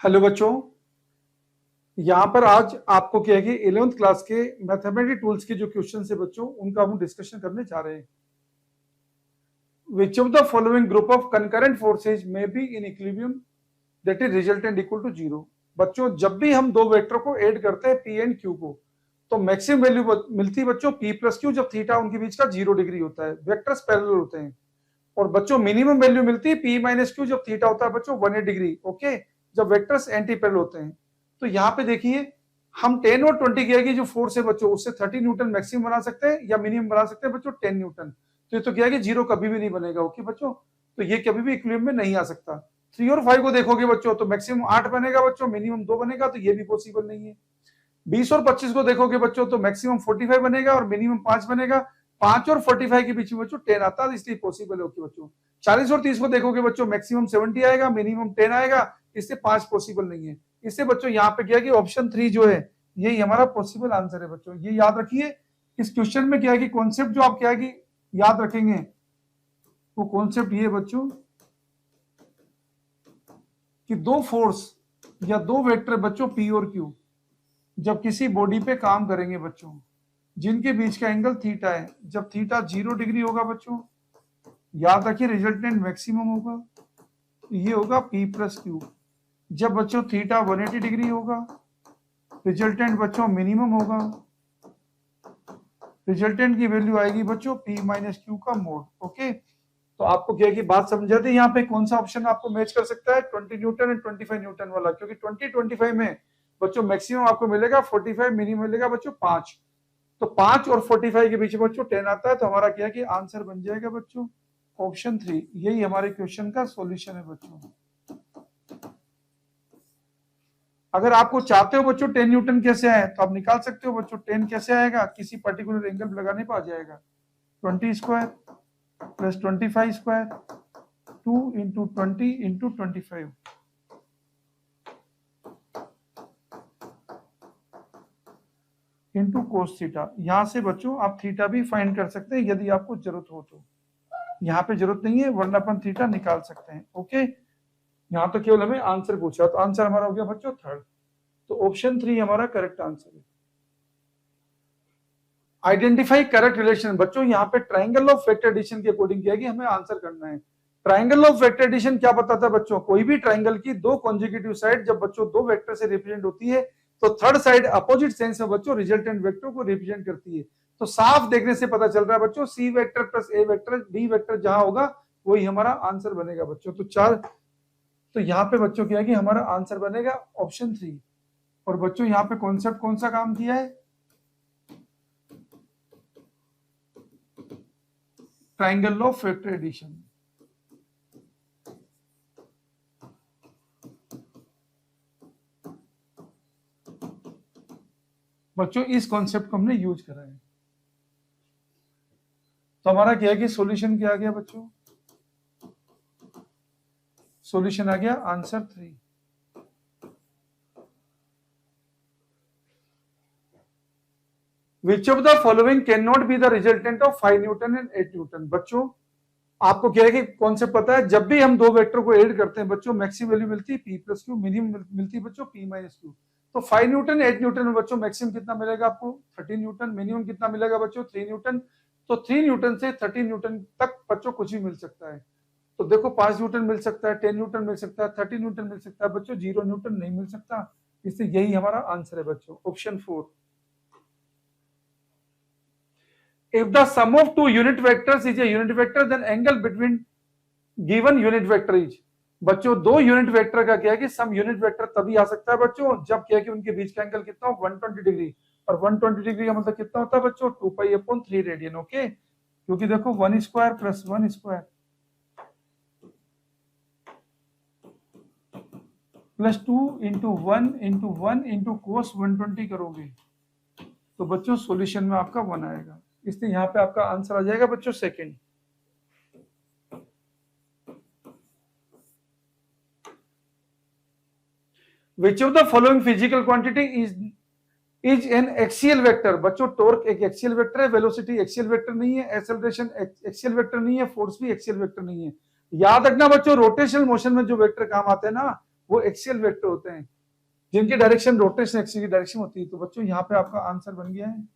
Hello बच्चों, यहाँ पर आज आपको क्या है कि 11th क्लास के मैथमेटिक्स टूल्स के जो क्वेश्चन है बच्चों, उनका हम डिस्कशन करने जा रहे हैं। Which of the following group of concurrent forces may be in equilibrium that is resultant equal to zero. बच्चों, जब भी हम दो वेक्टर को ऐड करते हैं पी एंड क्यू को, तो मैक्सिमम वैल्यू मिलती है बच्चों पी प्लस क्यू जब थीटा उनके बीच का 0 डिग्री होता है, वेक्टर्स पैरेलल होते हैं। और बच्चों मिनिमम वैल्यू मिलती है पी माइनस क्यू जब थीटा होता है बच्चों 180 डिग्री, ओके, जब वेक्टर्स एंटी पैरेलल होते हैं। तो यहाँ पे देखिए, हम 10 और 20 किया कि जो फोर्स है बच्चों उससे 30 न्यूटन मैक्सिमम बना सकते हैं या मिनिमम बना सकते हैं बच्चों 10 न्यूटन। तो ये तो क्या है कि जीरो कभी भी नहीं बनेगा, ओके बच्चों, तो ये कभी भी इक्विलिब्रियम में नहीं आ सकता। 3 और 5 को देखोगे बच्चों तो मैक्सिमम 8 बनेगा बच्चों, मिनिमम 2 बनेगा, तो ये भी पॉसिबल नहीं है। 20 और 25 को देखोगे बच्चों तो मैक्सिमम 45 बनेगा और मिनिमम 5 बनेगा। 5 और 45 के बीच में बच्चों 10 आता है, इसलिए पॉसिबल है, ओके बच्चों। 40 और 30 को देखोगे बच्चों मैक्सिमम 70 आएगा, मिनिमम 10 आएगा, इससे 5 पॉसिबल नहीं है। इससे बच्चों यहाँ पे क्या है कि ऑप्शन 3 जो है यही हमारा पॉसिबल आंसर है बच्चों। ये याद रखिए, इस क्वेश्चन में क्या है कि कॉन्सेप्ट जो आप क्या है कि याद रखेंगे वो कॉन्सेप्ट ये बच्चों कि दो फोर्स या दो वेक्टर बच्चों पी और क्यू जब किसी बॉडी पे काम करेंगे बच्चों, जिनके बीच का एंगल थीटा है, जब थीटा 0 डिग्री होगा बच्चों, याद रखिए रिजल्टेंट मैक्सिमम होगा, ये होगा P प्लस क्यू। जब बच्चों थीटा 180 डिग्री होगा, रिजल्टेंट बच्चों मिनिमम होगा, रिजल्टेंट की वैल्यू आएगी बच्चों P माइनस क्यू का मोड, ओके। तो आपको क्या की बात समझा दी, यहाँ पे कौन सा ऑप्शन आपको मैच कर सकता है 20 न्यूटन एंड 25 न्यूटन वाला, क्योंकि 20-25 में बच्चों मैक्सिमम आपको मिलेगा 45, मिनिमम मिलेगा बच्चों 5। तो 5 और 45 के बीच में बच्चों 10 आता है, तो हमारा क्या कि आंसर बन जाएगा बच्चों ऑप्शन 3। यही हमारे क्वेश्चन का सॉल्यूशन है बच्चों। अगर आपको चाहते हो बच्चों 10 न्यूटन कैसे आए तो आप निकाल सकते हो बच्चों। 10 कैसे आएगा, किसी पर्टिकुलर एंगल लगाने पर आ जाएगा। 20 square plus 25 square 2 into 20 into 25 into cos theta. यहां से बच्चों आप थीटा भी फाइंड कर सकते हैं यदि आपको जरूरत हो तो। यहाँ पे जरूरत नहीं है, वरना अपन थीटा निकाल सकते हैं, ओके। यहाँ तो केवल हमें आंसर पूछा, तो आंसर हमारा हो गया बच्चों 3rd। तो ऑप्शन 3 हमारा करेक्ट आंसर है। आइडेंटिफाई करेक्ट रिलेशन बच्चों, यहाँ पे ट्राइंगल ऑफ वेक्टर एडिशन के अकॉर्डिंग किया कि हमें आंसर करना है। ट्राइंगल ऑफ वेक्टर एडिशन क्या बताता है बच्चों, कोई भी ट्राइंगल की दो कॉन्जिक्यूटिव साइड जब बच्चों दो वेक्टर से रिप्रेजेंट होती है तो थर्ड साइड अपोजिट सेंस में बच्चों रिजल्टेंट वेक्टर को रिप्रेजेंट करती है। तो साफ देखने से पता चल रहा है बच्चों सी वेक्टर प्लस ए वेक्टर बी वेक्टर जहां होगा वही हमारा आंसर बनेगा बच्चों। तो 4, तो यहाँ पे बच्चों क्या है कि हमारा आंसर बनेगा ऑप्शन 3। और बच्चों यहाँ पे कॉन्सेप्ट कौन सा काम किया है, ट्राइंगल ऑफ वेक्टर एडिशन। बच्चों इस कॉन्सेप्ट को हमने यूज करा है। तो हमारा क्या है कि सॉल्यूशन क्या आ गया बच्चों, सॉल्यूशन आ गया answer 3। Which of the following cannot be the resultant of 5 Newton and 8 Newton. बच्चों आपको क्या है कि कॉन्सेप्ट पता है, जब भी हम दो वेक्टर को ऐड करते हैं बच्चों मैक्सिमम वैल्यू मिलती है P प्लस क्यू, मिनिमम मिलती है बच्चों P माइनस क्यू। तो 5 न्यूटन 8 न्यूटन में बच्चों मैक्सिमम कितना मिलेगा आपको 13 न्यूटन, मिनिमम कितना मिलेगा बच्चों 3 न्यूटन। तो 3 न्यूटन से 13 न्यूटन तक बच्चों कुछ भी मिल सकता है। तो देखो 5 न्यूटन मिल सकता है, 10 न्यूटन मिल सकता है, 13 न्यूटन मिल सकता है बच्चों, 0 न्यूटन नहीं मिल सकता। इसलिए यही हमारा आंसर है बच्चों option 4। If the sum of two unit vectors is a unit vector, then angle between given unit vector is। बच्चों दो यूनिट वेक्टर का क्या है कि सम यूनिट वेक्टर तभी आ सकता है बच्चों जब क्या है कि उनके बीच का एंगल कितना हो 120 डिग्री। और 120 डिग्री का मतलब कितना होता है बच्चों 2 पाई अपॉन 3 रेडियन, ओके। क्योंकि देखो 1 square plus 1 square plus 2 into 1 into 1 into cos 120 करोगे तो बच्चों सॉल्यूशन में आपका 1 आएगा। इसलिए यहाँ पे आपका आंसर आ जाएगा बच्चों 2nd। Which of the following physical quantity is an axial vector। बच्चों टॉर्क एक एक्सियल वेक्टर है, वेलोसिटी एक्सियल वेक्टर नहीं है, एक्सेलरेशन एक्सियल वेक्टर नहीं है, फोर्स भी एक्सियल वेक्टर नहीं है। याद रखना बच्चों रोटेशनल मोशन में जो वेक्टर काम आते हैं ना वो एक्सियल वेक्टर होते हैं जिनकी डायरेक्शन रोटेशन एक्सिस की डायरेक्शन होती है। तो बच्चों यहाँ पे आपका आंसर बन गया है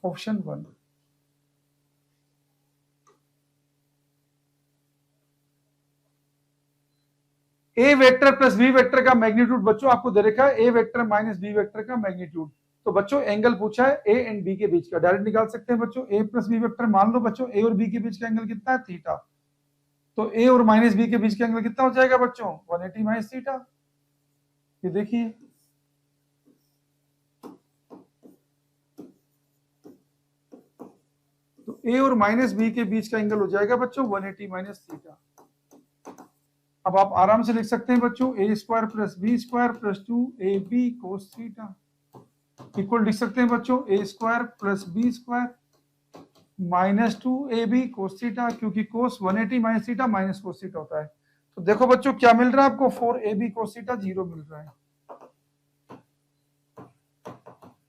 ऑप्शन 1। ए वेक्टर प्लस बी वेक्टर का मैग्नीट्यूड बच्चों आपको दे रखा है a vector minus b vector का मैग्नीट्यूड। तो बच्चों एंगल पूछा है ए एंड बी के बीच का, डायरेक्ट निकाल सकते हैं बच्चों। ए प्लस बी वेक्टर मान लो बच्चों ए और बी के बीच का एंगल कितना है थीटा। तो ए और माइनस बी के बीच का एंगल कितना हो जाएगा बच्चों 180 माइनस थीटा। ये देखिए तो ए और माइनस बी के बीच का एंगल हो जाएगा बच्चों 180 माइनस थीटा। अब आप आराम से लिख सकते हैं बच्चों a square plus b square plus 2ab cos theta equal लिख सकते हैं बच्चों a square plus b square minus 2ab cos theta, क्योंकि cos 180 minus theta minus cos theta होता है। तो देखो बच्चों क्या मिल रहा है आपको 4ab कोस थीटा 0 मिल रहा है।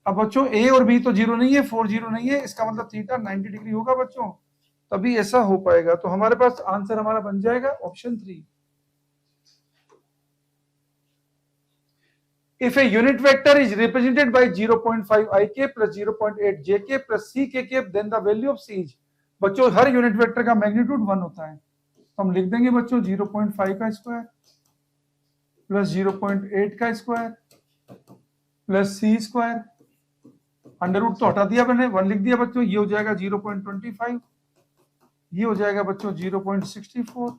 अब बच्चों ए और बी तो 0 नहीं है, 4 0 नहीं है, इसका मतलब थीटा 90 डिग्री होगा बच्चों, तभी ऐसा हो पाएगा। तो हमारे पास आंसर हमारा बन जाएगा option 3। If a unit vector is represented by 0.5 ik plus 0.8 jk plus ck, then the value of c is, बच्चों हर यूनिट वेक्टर का मैग्नीट्यूड 1 होता है, तो हम लिख देंगे बच्चों 0.5 का स्क्वायर प्लस 0.8 का square plus c square, under root तो हटा दिया मैंने, 1 लिख दिया बच्चों। ये हो जाएगा 0.25, ये हो जाएगा बच्चों 0.64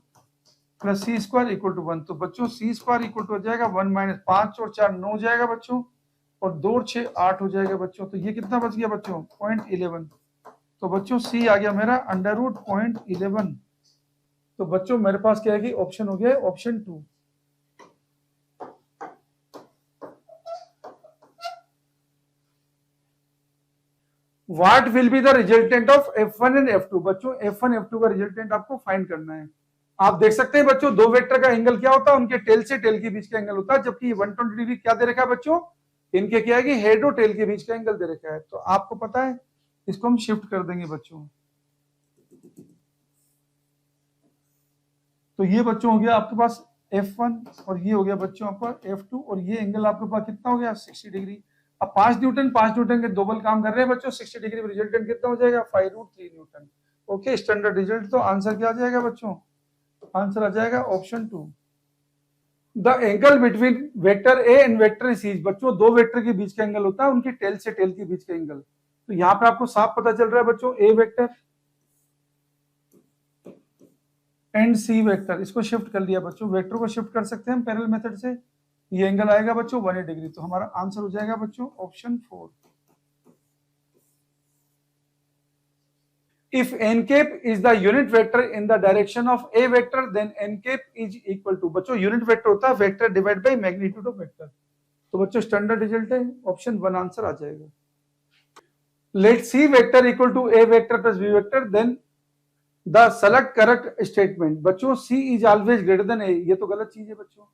plus c square equal to 1। तो बच्चों सी स्क्वायर इक्वल टू हो जाएगा 1 माइनस 5 और 4 9 हो जाएगा बच्चों, और 2 और 6 8 हो जाएगा बच्चों। तो ये कितना बच गया बच्चों 0.11। तो बच्चों सी आ गया मेरा अंडर रूट 0.11। तो बच्चों मेरे पास क्या है कि ऑप्शन हो गया option 2। What will be the resultant of F1 and F2? बच्चों F1 F2 का रिजल्टेंट आपको फाइंड करना है। आप देख सकते हैं बच्चों दो वेक्टर का एंगल क्या होता है, उनके टेल से टेल के बीच का एंगल होता है, जबकि 120 डिग्री क्या दे रखा है बच्चों, इनके क्या है कि हेड और टेल के बीच का एंगल दे रखा है। तो आपको पता है इसको हम शिफ्ट कर देंगे बच्चों। तो ये बच्चों हो गया आपके पास F1 और ये हो गया बच्चों आपका F2, और ये एंगल आपके पास कितना हो गया 60 डिग्री। अब 5 न्यूटन के डबल काम कर रहे हैं बच्चों, 60 डिग्री में रिजल्टेंट कितना हो जाएगा 5√3 न्यूटन। Okay, standard result. तो आंसर क्या आ जाएगा बच्चों, आंसर आ जाएगा option 2। The angle between vector a and vector c, बच्चों दो वेक्टर के बीच का एंगल होता है उनके टेल से टेल के बीच का एंगल। तो यहाँ पे आपको साफ पता चल रहा है बच्चों ए वेक्टर एंड सी वेक्टर, इसको शिफ्ट कर लिया बच्चों, वेक्टर को शिफ्ट कर सकते हैं हम पैरेलल मेथड से। ये एंगल आएगा बच्चों 180 डिग्री। तो हमारा आंसर हो जाएगा बच्चों option 4। If n cap is the unit vector in the direction of a vector, then n cap is equal to, बच्चों यूनिट वेक्टर होता है vector divide by magnitude of vector. तो बच्चों स्टैंडर्ड रिजल्ट है option 1 answer आ जाएगा। Let c vector equal to a vector plus b vector, then the select correct statement. बच्चों c is always greater than a, ये तो गलत चीज है बच्चों।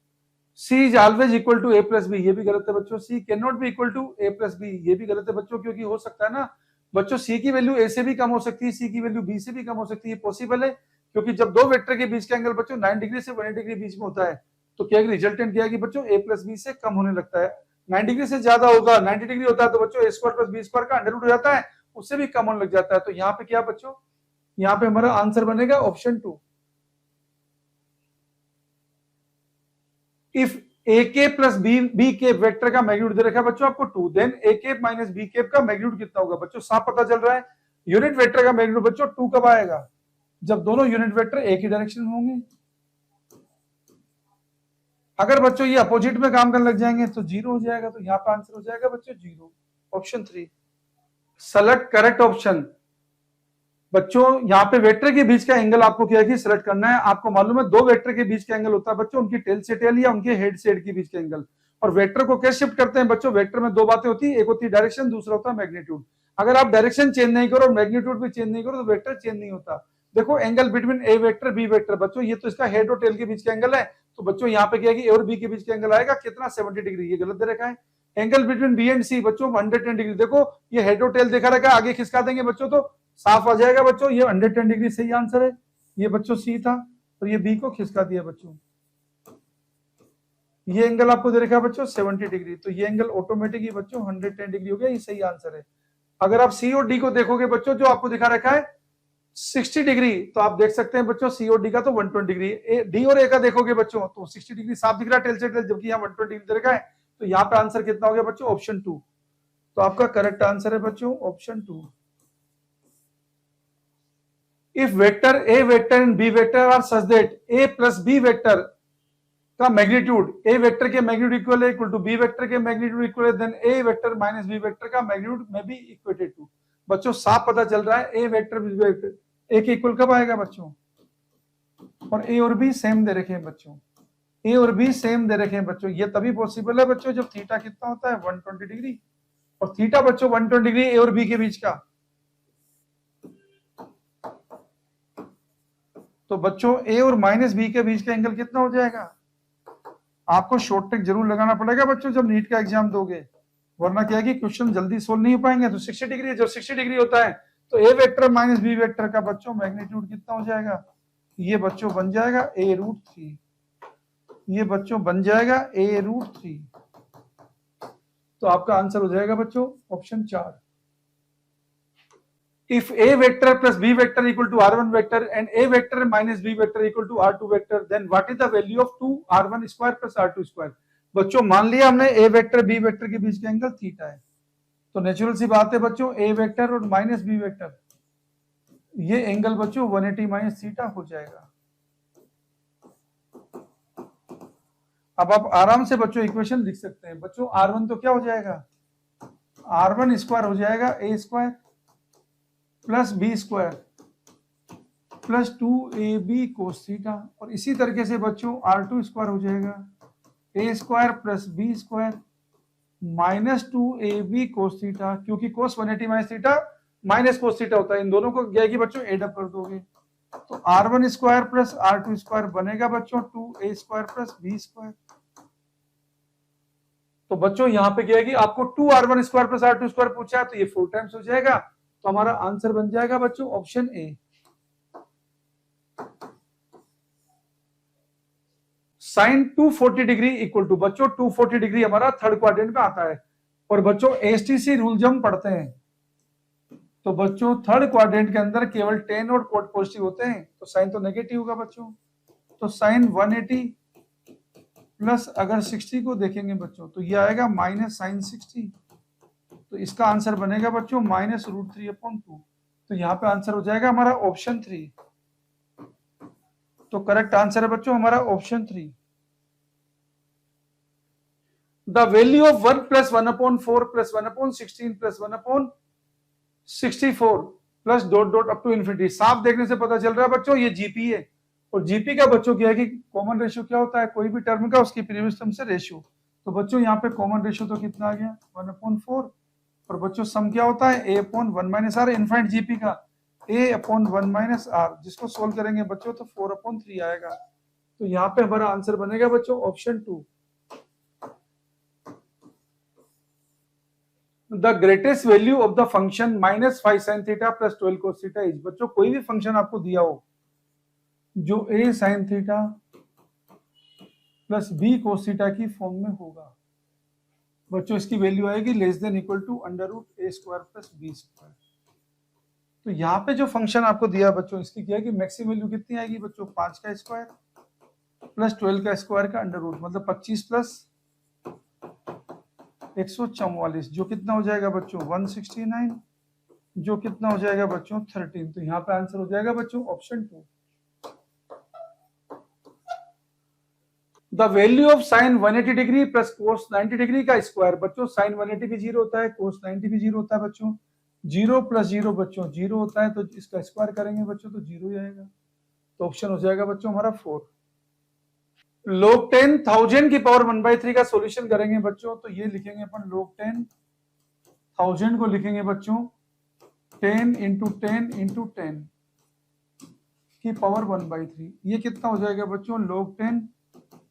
C is always equal to a plus b, ये भी गलत है बच्चों। C can not be equal to a plus b, ये भी गलत है बच्चों, क्योंकि हो सकता है ना बच्चों सी की वैल्यू ए से भी कम हो सकती है, सी की वैल्यू बी से भी कम हो सकती है, पॉसिबल है, क्योंकि जब दो वेक्टर के बीच का एंगल बच्चों 9 डिग्री से 180 डिग्री बीच में होता है, तो क्या रिजल्टेंट क्या है कि बच्चों ए प्लस बी से कम होने लगता है। 9 डिग्री से ज्यादा होगा, 90 डिग्री होता है तो बच्चों a square plus b square का अंडर रूट हो जाता है, उससे भी कम होने लग जाता है। तो यहाँ पे क्या बच्चों, यहाँ पे हमारा आंसर बनेगा option 2। If a cap plus b cap vector का मैग्नीट्यूड दे रखा है बच्चों आपको 2, then a cap minus b cap का मैग्नीट्यूड कितना होगा बच्चों, साफ पता चल रहा है। यूनिट वेक्टर का मैग्नीट्यूड बच्चों 2 कब आएगा, जब दोनों यूनिट वेक्टर एक ही डायरेक्शन में होंगे। अगर बच्चों ये अपोजिट में काम करने लग जाएंगे तो 0 हो जाएगा। तो यहाँ पे आंसर हो जाएगा बच्चों 0, ऑप्शन 3। Select correct option. बच्चों यहाँ पे वेक्टर के बीच का एंगल आपको क्या है कि सिलेक्ट करना है। आपको मालूम है दो वेक्टर के बीच का एंगल होता है बच्चों उनकी टेल से टेल या उनके हेड से हेड के बीच का एंगल। और वेक्टर को कैसे शिफ्ट करते हैं बच्चों, वेक्टर में दो बातें होती है, एक होती है डायरेक्शन, दूसरा होता है मैग्नीट्यूड। अगर आप डायरेक्शन चेंज नहीं करो और मैग्नीट्यूड भी चेंज नहीं करो तो वेक्टर चेंज नहीं होता। देखो angle between a vector b vector, बच्चों ये तो इसका हेड और टेल के बीच का एंगल है। तो बच्चों यहाँ पे क्या है कि ए और बी के बीच का एंगल आएगा कितना 70 डिग्री, ये गलत दे रखा है। एंगल बिटवीन बी एंड सी बच्चों 110 डिग्री, देखो ये हेड और टेल देखा रखा है, आगे खिसका देंगे बच्चों तो साफ आ जाएगा बच्चों, ये 110 डिग्री सही आंसर है। ये बच्चों सी था और ये बी को खिसका दिया बच्चों। ये एंगल आपको दे रखा है बच्चों 70 डिग्री, तो ये एंगल ऑटोमेटिक ही बच्चों 110 डिग्री हो गया, ये सही आंसर है। अगर आप सी और डी को देखोगे बच्चों, जो आपको दिखा रखा है 60 डिग्री, तो आप देख सकते हैं बच्चों सी और डी का तो 120 डिग्री, डी और ए का देखोगे बच्चों तो 60 डिग्री साफ दिख रहा है टेल से टेल, जबकि यहाँ 120 डिग्री दे रखा है। तो यहाँ पे आंसर कितना हो गया बच्चों, ऑप्शन 2। तो आपका करेक्ट आंसर है बच्चों option 2। If vector a vector and b vector are such that a plus b vector का मैग्नीट्यूड ए वेक्टर के मैग्नीट्यूड इक्वल है इक्वल टू बी वेक्टर के मैग्नीट्यूड इक्वल है, then a vector minus b vector का magnitude में be equated to. बच्चों साफ पता चल रहा है a vector b vector a के इक्वल कब आएगा बच्चों, और ए और बी सेम दे रखे हैं बच्चों, ए और बी सेम दे रखे हैं बच्चों, ये तभी पॉसिबल है बच्चों जब थीटा कितना होता है 120 डिग्री, और थीटा बच्चों 120 डिग्री ए और बी के बीच का। तो बच्चों ए और माइनस बी के बीच का एंगल कितना हो जाएगा, आपको शॉर्ट ट्रिक जरूर लगाना पड़ेगा बच्चों जब नीट का एग्जाम दोगे, वरना क्या है कि क्वेश्चन जल्दी सोल्व नहीं हो पाएंगे। तो 60 डिग्री, जो 60 डिग्री होता है तो ए वेक्टर माइनस बी वेक्टर का बच्चों मैग्नीट्यूड कितना हो जाएगा, ये बच्चों बन जाएगा a√3, ये बच्चों बन जाएगा a√3। तो आपका आंसर हो जाएगा बच्चों option 4। If a vector plus b vector equal to r1 vector and a vector minus b vector equal to r2 vector, then what is the value of 2r1 square plus r2 square? बच्चों मान लिया हमने a vector b vector के बीच का angle theta है, तो natural सी बात है बच्चों a वेक्टर और माइनस b वेक्टर, ये एंगल बच्चों 180 माइनस थीटा हो जाएगा। अब आप आराम से बच्चों इक्वेशन लिख सकते हैं बच्चों, r1 तो क्या हो जाएगा, r1 स्क्वायर हो जाएगा a square plus b square plus 2ab cos theta, और इसी तरीके से बच्चों r2 स्क्वायर हो जाएगा a square plus b square minus 2ab cos theta, क्योंकि cos 180 minus theta minus cos theta होता है, इन दोनों को क्या कि बच्चों एड अप कर दोगे, तो r1 square plus r2 square बनेगा बच्चों 2a square plus b square. तो बच्चों यहाँ पे क्या है कि आपको 2r1 square plus r2 square पूछा है, तो ये 4 टाइम्स हो जाएगा, तो हमारा आंसर बन जाएगा बच्चों option a. Sine 240 degree equal to बच्चों 240 डिग्री हमारा थर्ड क्वाड्रेंट में आता है, और बच्चों एसटीसी रूल जब हम पढ़ते हैं तो बच्चों थर्ड क्वाड्रेंट के अंदर केवल टेन और कोट पॉजिटिव होते हैं, तो साइन तो नेगेटिव होगा बच्चों, तो साइन 180 प्लस अगर 60 को देखेंगे बच्चों तो ये आएगा माइनस साइन 60, तो इसका आंसर बनेगा बच्चों -√3/2। तो यहाँ पे आंसर हो जाएगा हमारा ऑप्शन 3। तो करेक्ट आंसर है बच्चों हमारा option 3। The value of 1 + 1/4 + 1/16 + 1/64 plus dot dot up to infinity, साफ देखने से पता चल रहा है बच्चों ये जीपी है, और जीपी का बच्चों क्या है कि कॉमन रेशियो क्या होता है कोई भी टर्म का, उसकी प्रीवियस टर्म से रेशियो, तो बच्चों यहाँ पे कॉमन रेशियो तो कितना आ गया 1/4, और बच्चों सम क्या होता है a/1 - r, इनफाइनाइट जीपी का a/1 - r, जिसको सोल्व करेंगे बच्चों तो 4/3 आएगा। तो यहाँ पे हमारा आंसर बनेगा बच्चों option 2। The greatest value of the function -5 sin theta plus 12 cos theta is, बच्चों कोई भी फंक्शन आपको दिया हो जो a sin theta plus b cos theta की फॉर्म में होगा, बच्चों इसकी वैल्यू आएगी less than equal to √a² plus b²। तो यहाँ पे जो फंक्शन आपको दिया बच्चों इसकी क्या है कि मैक्सिमम वैल्यू कितनी आएगी बच्चों 5 का स्क्वायर प्लस 12 का स्क्वायर का अंडर रूट, मतलब 25 प्लस 144, जो कितना हो जाएगा बच्चों 169, जो कितना हो जाएगा बच्चों 13। तो यहाँ पे आंसर हो जाएगा बच्चों option 2। The value of sine 180 degree plus cos 90 degree का स्क्वायर, बच्चों साइन 180 भी 0 होता है, कोस 90 भी 0 होता है बच्चों, 0 + 0 बच्चों 0 होता है, तो इसका स्क्वायर करेंगे बच्चों तो 0 ही आएगा, तो ऑप्शन हो जाएगा बच्चों हमारा 4। log 10 1000 की पावर 1/3 का सॉल्यूशन करेंगे बच्चों, तो ये लिखेंगे अपन log 10 1000 को लिखेंगे बच्चों 10 × 10 × 10 की पावर 1/3, ये कितना हो जाएगा बच्चों log 10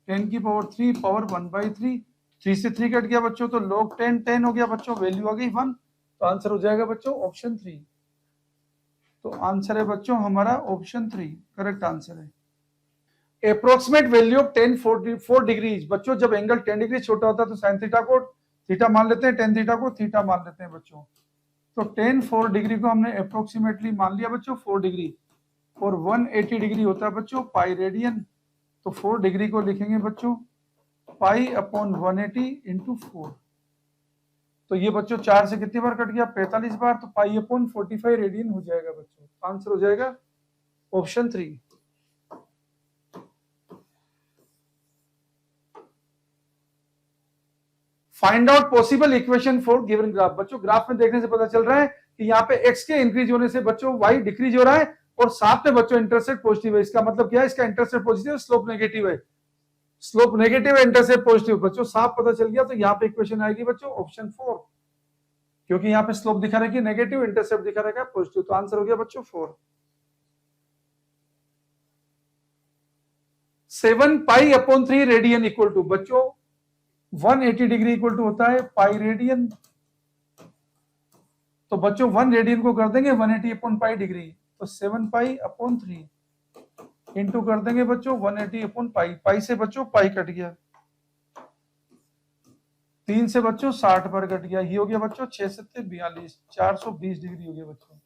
10 की पावर 3 पावर 1/3, 3 से 3 कट गया बच्चों, तो log 10 10 हो गया बच्चों, वैल्यू आ गई 1, तो आंसर हो जाएगा बच्चों ऑप्शन 3। तो आंसर है बच्चों हमारा ऑप्शन 3 करेक्ट आंसर है। Approximate value of 10 degrees. बच्चों जब एंगल 10 डिग्री छोटा होता है तो साइन थीटा को थीटा मान लेते हैं, टेन थीटा को थीटा मान लेते हैं बच्चों। तो 10 डिग्री को हमने अप्रोक्सीमेटली मान लिया बच्चों 4 डिग्री, और 180 डिग्री होता है बच्चों पाई रेडियन। तो 4 डिग्री को लिखेंगे बच्चों पाई अपॉन 180 इंटू 4। तो ये बच्चों 4 से कितनी बार कट गया, 45 बार, तो पाई अपॉन 45 रेडियन हो जाएगा बच्चों। आंसर हो जाएगा option 3। Find out possible equation for given graph. बच्चों ग्राफ में देखने से पता चल रहा है कि यहाँ पे x के इंक्रीज होने से बच्चों y डिक्रीज हो रहा है, और साथ में बच्चों इंटरसेप्ट पॉजिटिव है। इसका मतलब क्या है, इसका इंटरसेप्ट पॉजिटिव, स्लोप नेगेटिव है। स्लोप नेगेटिव है, इंटरसेप्ट पॉजिटिव, बच्चों साफ पता चल गया। तो यहाँ पे इक्वेशन आएगी बच्चों ऑप्शन 4, क्योंकि यहाँ पे स्लोप दिखा रहा है नेगेटिव, इंटरसेप्ट दिखा रहा है पॉजिटिव। तो आंसर हो गया बच्चों 4। 7 pi upon 3 radian equal to, बच्चों 180 डिग्री इक्वल टू होता है पाई रेडियन। तो बच्चों 1 रेडियन को कर देंगे 180 अपॉन पाई डिग्री, तो 7 पाई अपॉन 3 इंटू कर देंगे बच्चों 180 अपॉन पाई। पाई से बच्चों पाई कट गया, 3 से बच्चों 60 पर कट गया, ये हो गया बच्चों 6 7 42, 420 डिग्री हो गया बच्चों।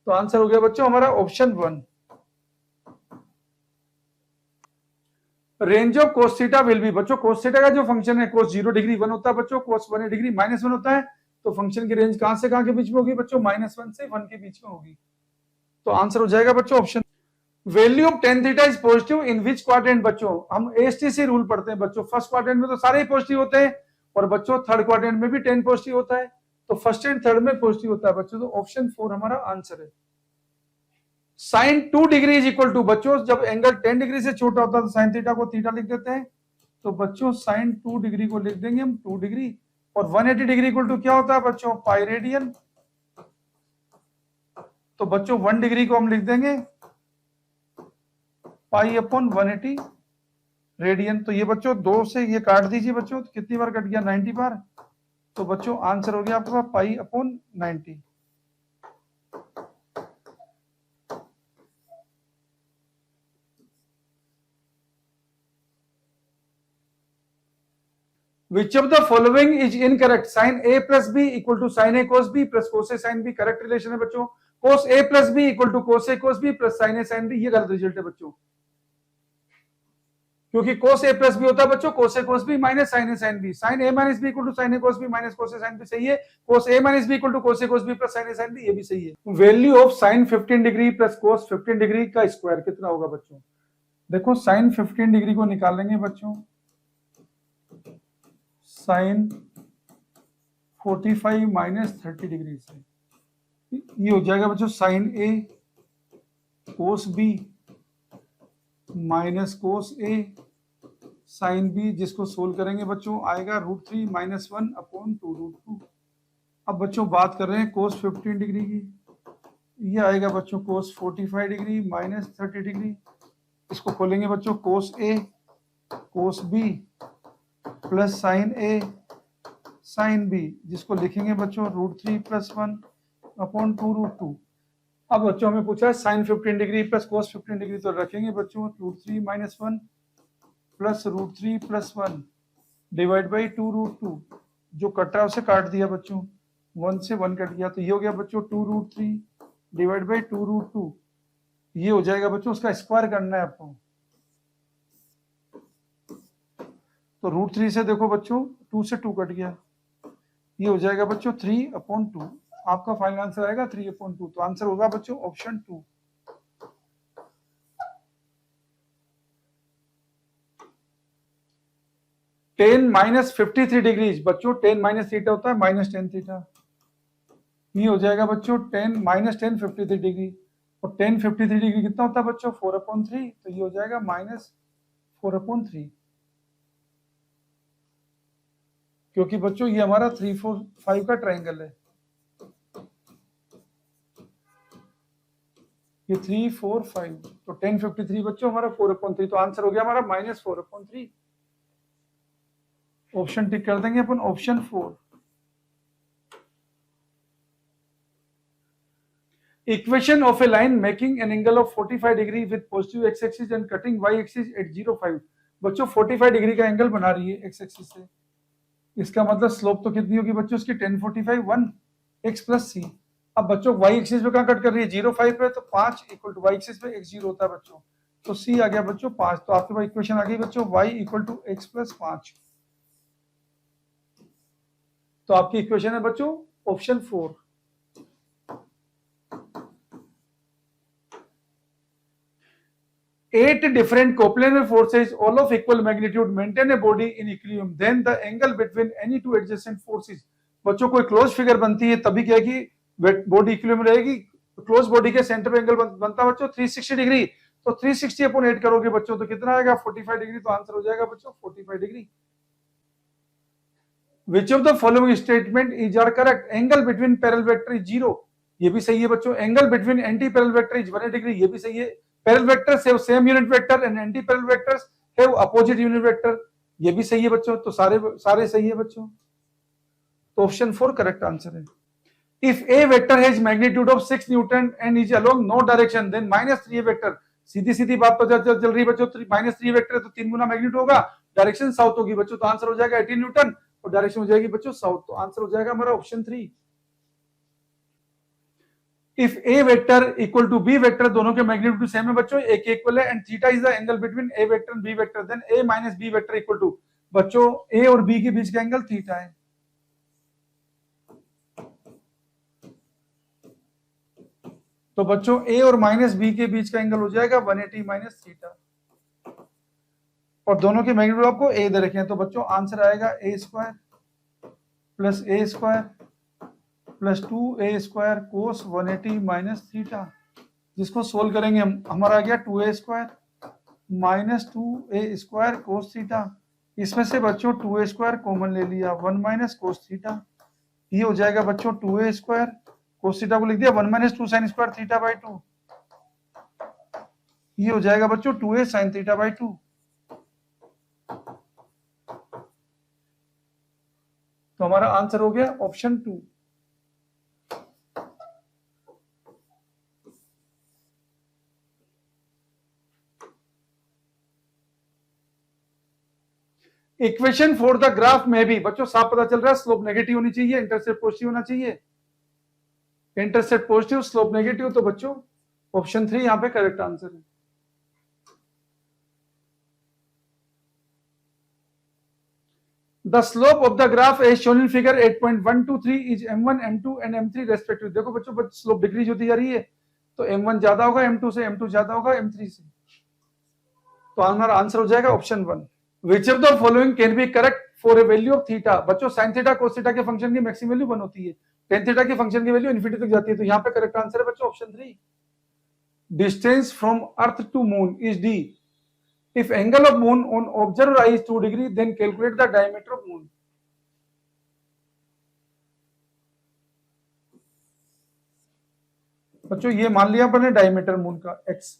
तो आंसर हो गया बच्चों हमारा option 1। Range of cos theta will be, बच्चों कोस थीटा का जो फंक्शन है कोस 0 डिग्री 1 होता है बच्चों, कोस 1 डिग्री -1 होता है। तो फंक्शन की रेंज कहां से कहां के बीच में होगी बच्चों, -1 से 1 के बीच में होगी। तो आंसर हो जाएगा बच्चों option. Value of tan theta is positive in which quadrant. बच्चों हम एएसटीसी रूल पढ़ते हैं बच्चों, फर्स्ट क्वाड्रेंट में तो सारे ही पॉजिटिव होते हैं, और बच्चों थर्ड क्वाड्रेंट में भी 10 पॉजिटिव होता है। तो फर्स्ट एंड थर्ड में पॉजिटिव होता है बच्चों, तो ऑप्शन 4 हमारा आंसर है। Sine 2 degree is equal to, बच्चों जब एंगल 10 डिग्री से छोटा होता है तो साइन थीटा को थीटा लिख देते हैं। तो बच्चों साइन 2 डिग्री को लिख देंगे हम 2 डिग्री, और 180 डिग्री इक्वल टू क्या होता है बच्चों, पाई रेडियन। तो बच्चों 1 डिग्री को हम लिख देंगे पाई अपॉन 180 रेडियन। तो ये बच्चों 2 से ये काट दीजिए बच्चों, तो कितनी बार कट गया, 90 बार। तो बच्चों आंसर हो गया आपके पास pi upon 90। Which of the following is incorrect? Sin A plus B equal to sin A cos B plus cos A sin B correct relation है बच्चों। cos A plus B equal to cos A cos B plus sin A sin B, ये गलत result है बच्चों, क्योंकि cos A plus B होता है बच्चों cos A cos B minus sin A sin B। sin A minus B equal to sin A cos B minus cos A sin B सही है। cos A minus B equal to cos A cos B plus sin A sin B, ये भी सही है। Value of sin 15 degree plus cos 15 degree का square कितना होगा बच्चों। देखो sin 15 डिग्री को निकालेंगे बच्चों sin 45 माइनस 30 डिग्री से, ये हो जाएगा बच्चों sin A cos B minus cos a sine b, जिसको सोल्व करेंगे बच्चों आएगा √3 - 1 अपॉन 2√2। अब बच्चों बात कर रहे हैं कोस 15 डिग्री की, ये आएगा बच्चों कोस 45 डिग्री माइनस 30 डिग्री। इसको खोलेंगे बच्चों कोस ए कोस बी प्लस साइन ए साइन बी, जिसको लिखेंगे बच्चों √3 + 1 अपॉन 2√2। अब बच्चों हमें पूछा है sine 15 degree plus cos 15 degree, तो रखेंगे बच्चों √3 - 1 प्लस √3 + 1 डिवाइड बाई 2√2। जो कट रहा है उसे काट दिया बच्चों, 1 से 1 कट गया, तो ये हो गया बच्चों 2√3 डिवाइड बाई 2√2। ये हो जाएगा बच्चों, उसका स्क्वायर करना है आपको। तो √3 से देखो बच्चों 2 से 2 कट गया, ये हो जाएगा बच्चों 3/2। आपका फाइनल आंसर आएगा 3/2। तो आंसर होगा बच्चों ऑप्शन 2। टेन माइनस 53 डिग्री बच्चों, 10 माइनस थीटा होता है -10 थीटा, ये हो जाएगा बच्चों 10 - 10 53 डिग्री, और 10 53 डिग्री कितना होता है बच्चों 4/3, तो ये हो जाएगा -4/3, क्योंकि बच्चों ये हमारा 3 4 5 का ट्राइंगल है। ये 3 4 5, तो 10 53 बच्चों हमारा 4/3, तो आंसर हो गया हमारा -4/3। ऑप्शन टिक कर देंगे अपन option 4। Equation of a line making an angle of 45 degree with positive x axis and cutting y axis at 0.5। बच्चों 45 डिग्री का एंगल बना रही है एक्स एक्सिस से, इसका मतलब स्लोप तो कितनी होगी बच्चों उसकी 1045 1 x प्लस सी। अब बच्चों वाई एक्सिस पे कहां कट कर रही है 0.5 पे, तो 5 इक्वल टू वाई एक्सिस पे x 0 होता है बच्चों, तो सी आ गया बच्चों 5। तो आपके पास इक्वेशन आ गई बच्चों y equal to x plus 5। तो आपकी इक्वेशन है बच्चों option 4। Eight different coplanar forces, all of equal magnitude, maintain a body in equilibrium. Then the angle between any two adjacent forces. बच्चों कोई क्लोज फिगर बनती है तभी क्या कि बॉडी इक्विलिब्रियम रहेगी। क्लोज बॉडी के सेंटर पे एंगल बनता है बच्चों 360 डिग्री, तो 360 अपॉन 8 करोगे बच्चों तो कितना आएगा 45 डिग्री। तो आंसर हो जाएगा बच्चों 45 degree. Which of the following statement is are correct? Angle between parallel vector is 0, ये भी सही है बच्चों। Angle between anti parallel vector is 180 degree, ये भी सही है। Parallel vectors have same unit vector and anti parallel vectors have opposite unit vector, ये भी सही है बच्चों। तो सारे सही है बच्चों, तो ऑप्शन 4 करेक्ट आंसर है। If a vector has magnitude of 6 Newton and is along no direction, then -3 vector, सीधी सीधी बात तो चल रही है बच्चों। -3 वेक्टर है तो 3 गुना मैग्नीट्यूड होगा, डायरेक्शन साउथ होगी बच्चों, तो आंसर हो जाएगा 18 न्यूटन और डायरेक्शन हो जाएगी बच्चों साउथ, तो आंसर हो जाएगा हमारा option 3। If a vector equal to b vector, दोनों के मैग्नीट्यूड सेम है बच्चों, एक इक्वल है, and theta is the angle between a vector and b vector, then a minus b vector equal to, बच्चों ए और बी के बीच का एंगल थीटा है। तो बच्चों ए और माइनस बी के बीच का एंगल हो जाएगा 180 माइनस थीटा, और दोनों के मैग्नीट्यूड आपको ए दे रखे हैं, तो बच्चों आंसर आएगा ए स्क्वायर प्लस ए स्क्वायर प्लस 2a² कोस 180 माइनस थीटा, जिसको सोल्व करेंगे हम, हमारा आ गया 2a² minus 2a² cos theta. इसमें से बच्चों 2a² कॉमन ले लिया, 1 माइनस कोस थीटा, ये हो जाएगा बच्चों 2a² कोस थीटा को लिख दिया 1 minus 2 sine square theta by 2, ये हो जाएगा बच्चों 2a साइन थीटा बाई 2। तो हमारा आंसर हो गया option 2। Equation for the graph में भी बच्चों साफ पता चल रहा है, स्लोप नेगेटिव होनी चाहिए, इंटरसेप्ट पॉजिटिव होना चाहिए, इंटरसेप्ट पॉजिटिव स्लोप नेगेटिव, तो बच्चों ऑप्शन 3 यहां पे करेक्ट आंसर है। The slope of the graph as shown in figure 8.123 is m1, m2 and m3 respectively। देखो बच्चों स्लोप डिक्रीज होती जा रही है, तो m1 ज्यादा होगा m2 से, m2 ज्यादा होगा m3 से, तो हमारा आंसर हो जाएगा option 1। Which of the following can be correct for a value of theta? बच्चों sin थीटा cos थीटा के फंक्शन की मैक्सिमम वैल्यू 1 होती है, tan थीटा के फंक्शन की वैल्यू इनफिनिटी तक जाती है, तो यहाँ पे करेक्ट आंसर है बच्चों option 3। Distance from Earth to Moon is d. If angle of moon on observer eye is 2 degree, then calculate the diameter of moon। बच्चों ये मान लिया अपने डायमीटर मून का x,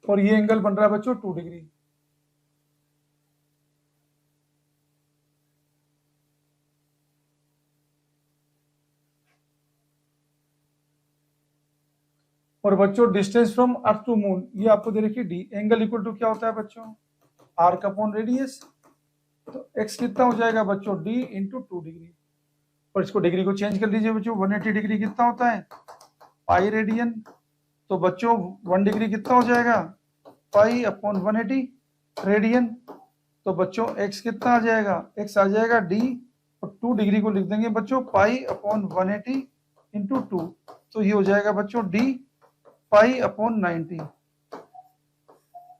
और ये एंगल बन रहा है बच्चों 2 डिग्री। और बच्चों distance from earth to moon ये आपको दे रखी डी, एंगल इक्वल टू क्या होता है बच्चों आर्क अपॉन रेडियस, तो x कितना हो जाएगा बच्चों d इंटू 2 डिग्री, और इसको डिग्री को चेंज कर लीजिए बच्चों, 180 डिग्री कितना होता है पाई रेडियन, तो बच्चों 1 डिग्री कितना हो जाएगा पाई अपॉन 180 रेडियन, तो बच्चों x कितना आ जाएगा, x आ जाएगा d, और 2 डिग्री को लिख देंगे बच्चों पाई अपॉन 180 इंटू 2, तो ये हो जाएगा बच्चों d पाई अपॉन 90,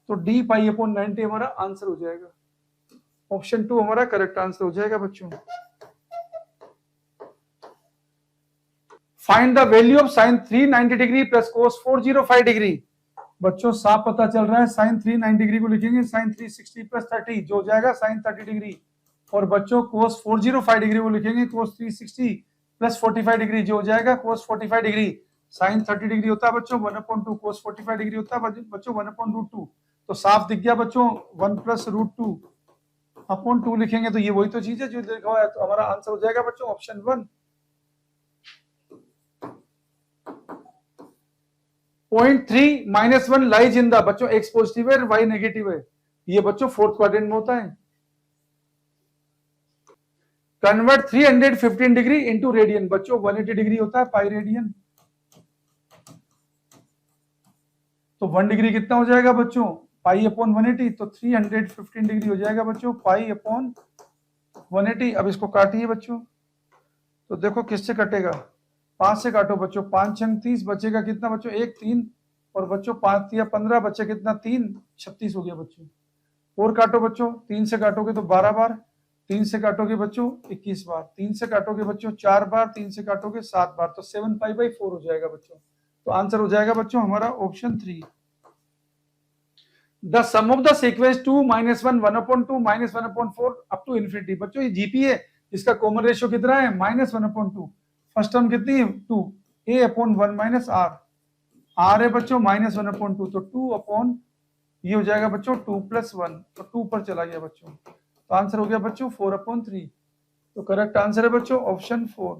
तो d पाई अपॉन 90 हमारा आंसर हो जाएगा, ऑप्शन 2 हमारा करेक्ट आंसर हो जाएगा बच्चों। Find the value of sine 390 degree plus cos 405 degree, बच्चों साफ पता चल रहा है, साइन 390 डिग्री को लिखेंगे साइन 360 प्लस 30 जो हो जाएगा साइन 30 डिग्री, और बच्चों कोस 405 डिग्री को लिखेंगे कोस 360 प्लस 45 डिग्री जो हो जाएगा कोस 45 डिग्री, साइन 30 डिग्री होता है बच्चों 1/2, कोस 45 डिग्री होता है बच्चों 1/√2, तो साफ दिख गया बच्चों 1 प्लस √2 अपॉन 2 लिखेंगे, तो ये वही तो चीज है जो लिखा हुआ है, तो हमारा आंसर हो जाएगा बच्चों ऑप्शन 1। 0.3 -1 लाइज इन द, बच्चों एक्स पॉजिटिव है वाई नेगेटिव है, ये बच्चों फोर्थ क्वाड्रेंट में होता है। कन्वर्ट 315 डिग्री इंटू रेडियन, बच्चों 180 डिग्री होता है पाई रेडियन। तो 1 डिग्री कितना हो जाएगा बच्चों, पाई अपॉन 180, तो 315 डिग्री हो जाएगा बच्चों पाई अपॉन 180। अब इसको काटिए बच्चों, तो देखो किससे कटेगा, 5 से काटो बच्चों, 5 छंग 30, बचेगा कितना बच्चों 1 3, और बच्चों 5 या 15, बचे कितना 3 36 हो गया बच्चों। और काटो बच्चों, 3 से काटोगे तो 12 बार, 3 से काटोगे बच्चों 21 बार, 3 से काटोगे बच्चों 4 बार, 3 से काटोगे 7 बार, तो 7 पाई बाई 4 हो जाएगा बच्चों। तो आंसर हो जाएगा बच्चों हमारा option 3। The sum of the sequence 2 -1 1/2 -1/4 up to infinity, बच्चों ये जीपी है, इसका कॉमन रेशियो कितना है -1/2, फर्स्ट टर्म कितनी है 2, a/1 - r, r है बच्चों -1/2, तो 2 अपॉन ये हो जाएगा बच्चों 2 + 1, तो 2 पर चला गया बच्चों, तो आंसर हो गया बच्चों 4/3। तो करेक्ट आंसर है बच्चों ऑप्शन 4।